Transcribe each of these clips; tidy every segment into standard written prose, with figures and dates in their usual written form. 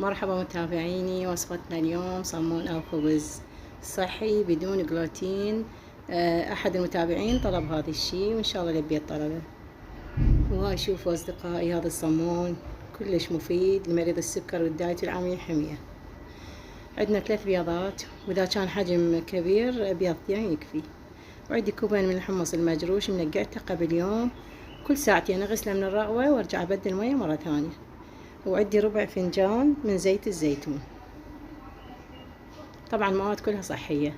مرحبا متابعيني، وصفتنا اليوم صمون أو خبز صحي بدون جلوتين. أحد المتابعين طلب هذا الشي وإن شاء الله لبيت طلبه. وهاي شوفوا أصدقائي، هذا الصمون كلش مفيد لمريض السكر والدايت والعامية حمية. عندنا 3 بيضات، وإذا كان حجم كبير بيضتين يكفي. وعندي كوبين من الحمص المجروش منقعته قبل يوم، كل ساعتين أغسله من الرغوة وأرجع أبدل المية مرة ثانية. وعندي ربع فنجان من زيت الزيتون. طبعا المواد كلها صحية.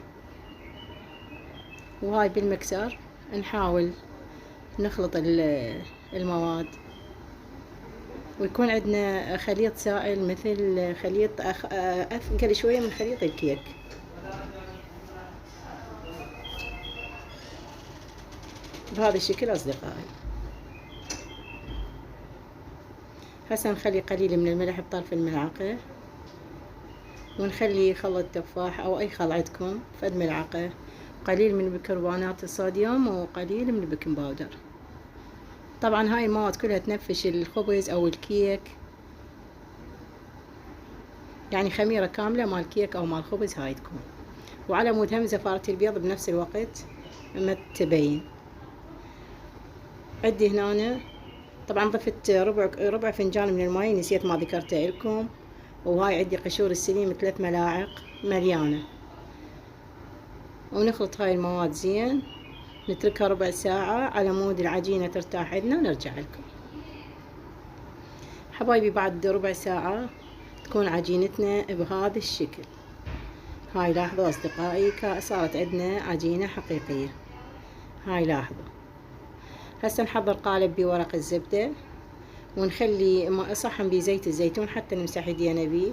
وهاي بالمكسر نحاول نخلط المواد، ويكون عندنا خليط سائل مثل خليط أثقل شوية من خليط الكيك. بهذا الشكل أصدقائي. هسه نخلي قليل من الملح بطرف الملعقة، ونخلي خلط تفاح أو أي خل عندكم فد ملعقة، قليل من بيكربونات الصوديوم وقليل من البيكنج باودر. طبعا هاي المواد كلها تنفش الخبز أو الكيك، يعني خميرة كاملة مال كيك أو مال خبز هاي تكون. وعلى مود هم زفارة البيض بنفس الوقت ما تبين. عندي هنا طبعا ضفت ربع فنجان من الماي، نسيت ما ذكرته لكم. وهاي عندي قشور السليم 3 ملاعق مليانة. ونخلط هاي المواد زين، نتركها ربع ساعة على مود العجينة ترتاح عندنا ونرجع لكم. حبايبي بعد ربع ساعة تكون عجينتنا بهذا الشكل. هاي لاحظوا أصدقائي، صارت عندنا عجينة حقيقية. هاي لاحظوا. هسه نحضر قالب بورق الزبدة، ونخلي صحن بزيت الزيتون حتى نمسح ايدينا بيه.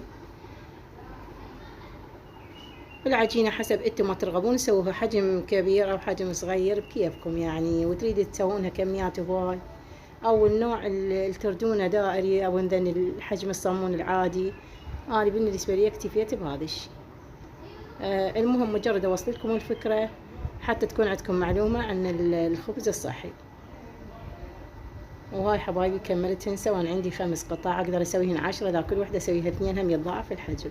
العجينة حسب انتم ما ترغبون، سووها حجم كبير او حجم صغير بكيفكم يعني، وتريد تسوونها كميات هواي، او النوع اللي تردونه دائري، او عندن الحجم الصمون العادي. انا بالنسبة لي اكتفيت بهذا الشي. المهم مجرد اوصلكم الفكرة حتى تكون عندكم معلومة عن الخبز الصحي. وهاي حبايبي كملتهن، سواء عندي 5 قطع اقدر اسويهن 10، اذا كل وحدة اسويها 2 هم يتضاعف الحجم.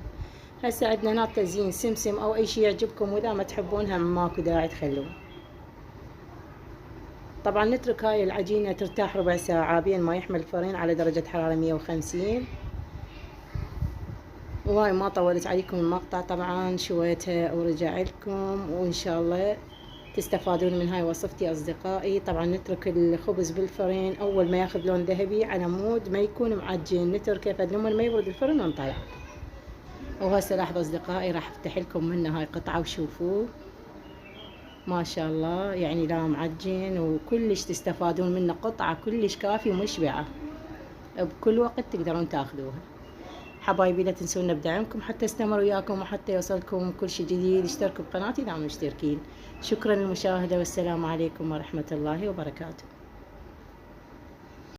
هسه عندنا هنا تزيين سمسم او اي شي يعجبكم، واذا ما تحبونها ماكو داعي تخلون. طبعا نترك هاي العجينة ترتاح ربع ساعة بين ما يحمل الفرن على درجة حرارة 150. وهاي ما طولت عليكم المقطع، طبعا شويتها ورجع لكم، وان شاء الله تستفادون من هاي وصفتي أصدقائي. طبعا نترك الخبز بالفرن أول ما ياخذ لون ذهبي على مود ما يكون معجن، نتركه فد لما ما يبرد الفرن ونطلع. وهسه لاحظوا أصدقائي راح أفتح لكم منه هاي قطعة وشوفوه ما شاء الله، يعني لا معجن وكلش تستفادون منه، قطعة كلش كافي ومشبعة، بكل وقت تقدرون تاخذوها. حبايبي لا تنسونا بدعمكم حتى استمر وياكم وحتى يوصلكم كل شي جديد. اشتركوا بقناتي إذا مشتركين. شكرا للمشاهدة، والسلام عليكم ورحمة الله وبركاته.